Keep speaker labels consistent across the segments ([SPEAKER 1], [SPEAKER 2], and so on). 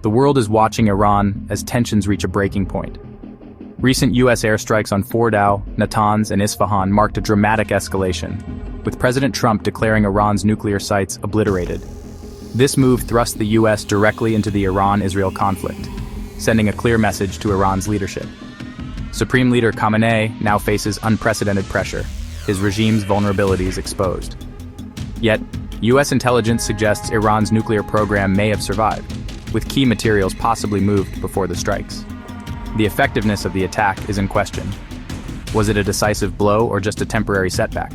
[SPEAKER 1] The world is watching Iran as tensions reach a breaking point. Recent U.S. airstrikes on Fordow, Natanz, and Isfahan marked a dramatic escalation, with President Trump declaring Iran's nuclear sites obliterated. This move thrust the U.S. directly into the Iran-Israel conflict, sending a clear message to Iran's leadership. Supreme Leader Khamenei now faces unprecedented pressure, his regime's vulnerabilities exposed. Yet, U.S. intelligence suggests Iran's nuclear program may have survived, with key materials possibly moved before the strikes. The effectiveness of the attack is in question. Was it a decisive blow or just a temporary setback?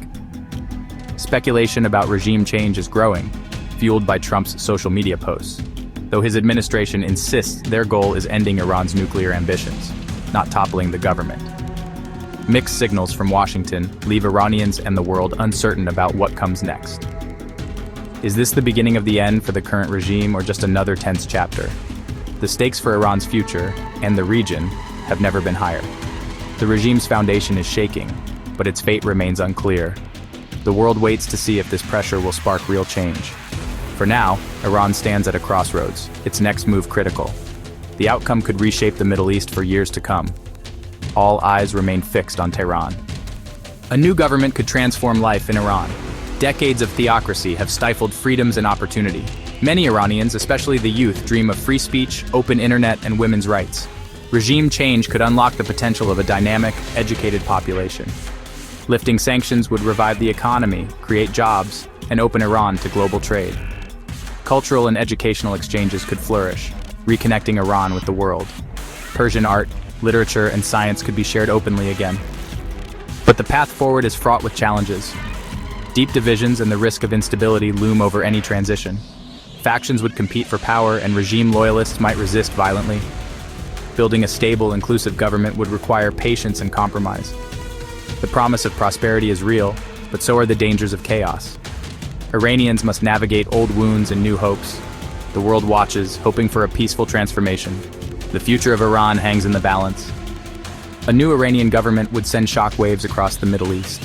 [SPEAKER 1] Speculation about regime change is growing, fueled by Trump's social media posts, though his administration insists their goal is ending Iran's nuclear ambitions, not toppling the government. Mixed signals from Washington leave Iranians and the world uncertain about what comes next. Is this the beginning of the end for the current regime or just another tense chapter? The stakes for Iran's future, and the region, have never been higher. The regime's foundation is shaking, but its fate remains unclear. The world waits to see if this pressure will spark real change. For now, Iran stands at a crossroads, its next move critical. The outcome could reshape the Middle East for years to come. All eyes remain fixed on Tehran. A new government could transform life in Iran. Decades of theocracy have stifled freedoms and opportunity. Many Iranians, especially the youth, dream of free speech, open internet, and women's rights. Regime change could unlock the potential of a dynamic, educated population. Lifting sanctions would revive the economy, create jobs, and open Iran to global trade. Cultural and educational exchanges could flourish, reconnecting Iran with the world. Persian art, literature, and science could be shared openly again. But the path forward is fraught with challenges. Deep divisions and the risk of instability loom over any transition. Factions would compete for power, and regime loyalists might resist violently. Building a stable, inclusive government would require patience and compromise. The promise of prosperity is real, but so are the dangers of chaos. Iranians must navigate old wounds and new hopes. The world watches, hoping for a peaceful transformation. The future of Iran hangs in the balance. A new Iranian government would send shockwaves across the Middle East.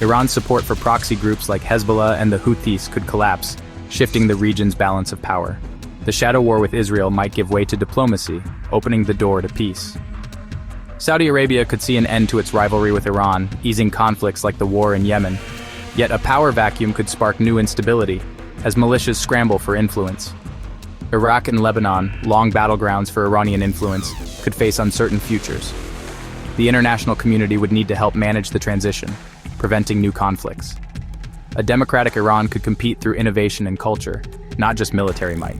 [SPEAKER 1] Iran's support for proxy groups like Hezbollah and the Houthis could collapse, shifting the region's balance of power. The shadow war with Israel might give way to diplomacy, opening the door to peace. Saudi Arabia could see an end to its rivalry with Iran, easing conflicts like the war in Yemen. Yet a power vacuum could spark new instability, as militias scramble for influence. Iraq and Lebanon, long battlegrounds for Iranian influence, could face uncertain futures. The international community would need to help manage the transition, preventing new conflicts. A democratic Iran could compete through innovation and culture, not just military might.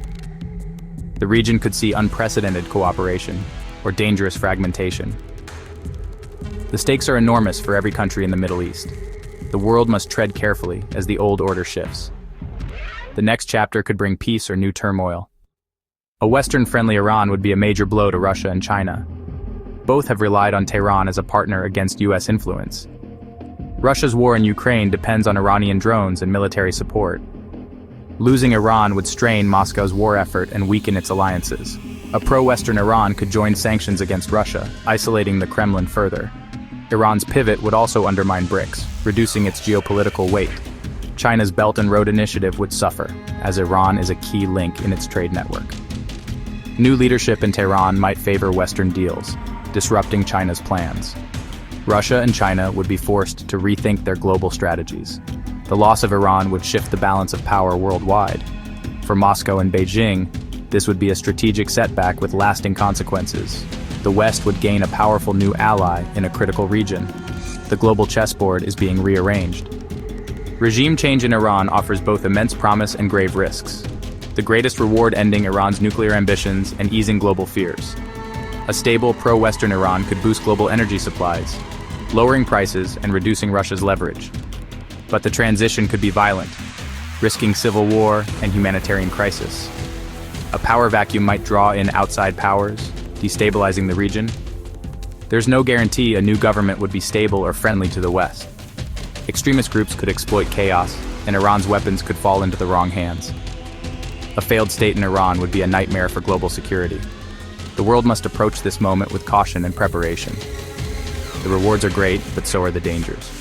[SPEAKER 1] The region could see unprecedented cooperation, or dangerous fragmentation. The stakes are enormous for every country in the Middle East. The world must tread carefully as the old order shifts. The next chapter could bring peace or new turmoil. A Western-friendly Iran would be a major blow to Russia and China. Both have relied on Tehran as a partner against U.S. influence. Russia's war in Ukraine depends on Iranian drones and military support. Losing Iran would strain Moscow's war effort and weaken its alliances. A pro-Western Iran could join sanctions against Russia, isolating the Kremlin further. Iran's pivot would also undermine BRICS, reducing its geopolitical weight. China's Belt and Road Initiative would suffer, as Iran is a key link in its trade network. New leadership in Tehran might favor Western deals, disrupting China's plans. Russia and China would be forced to rethink their global strategies. The loss of Iran would shift the balance of power worldwide. For Moscow and Beijing, this would be a strategic setback with lasting consequences. The West would gain a powerful new ally in a critical region. The global chessboard is being rearranged. Regime change in Iran offers both immense promise and grave risks. The greatest reward ending Iran's nuclear ambitions and easing global fears. A stable, pro-Western Iran could boost global energy supplies, lowering prices and reducing Russia's leverage. But the transition could be violent, risking civil war and humanitarian crisis. A power vacuum might draw in outside powers, destabilizing the region. There's no guarantee a new government would be stable or friendly to the West. Extremist groups could exploit chaos, and Iran's weapons could fall into the wrong hands. A failed state in Iran would be a nightmare for global security. The world must approach this moment with caution and preparation. The rewards are great, but so are the dangers.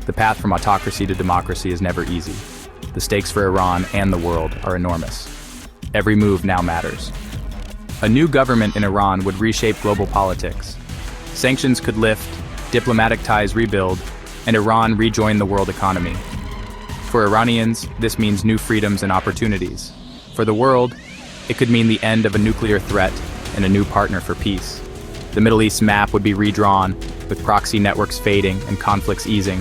[SPEAKER 1] The path from autocracy to democracy is never easy. The stakes for Iran and the world are enormous. Every move now matters. A new government in Iran would reshape global politics. Sanctions could lift, diplomatic ties rebuild, and Iran rejoin the world economy. For Iranians, this means new freedoms and opportunities. For the world, it could mean the end of a nuclear threat and a new partner for peace. The Middle East map would be redrawn, with proxy networks fading and conflicts easing.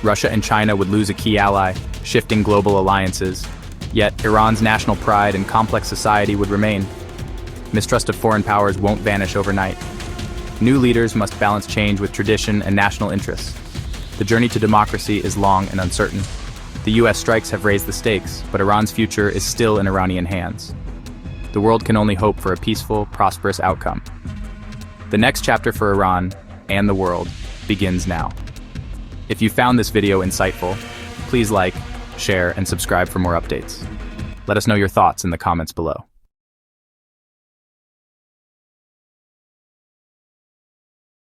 [SPEAKER 1] Russia and China would lose a key ally, shifting global alliances. Yet, Iran's national pride and complex society would remain. Mistrust of foreign powers won't vanish overnight. New leaders must balance change with tradition and national interests. The journey to democracy is long and uncertain. The US strikes have raised the stakes, but Iran's future is still in Iranian hands. The world can only hope for a peaceful, prosperous outcome. The next chapter for Iran and the world begins now. If you found this video insightful, please like, share, and subscribe for more updates. Let us know your thoughts in the comments below.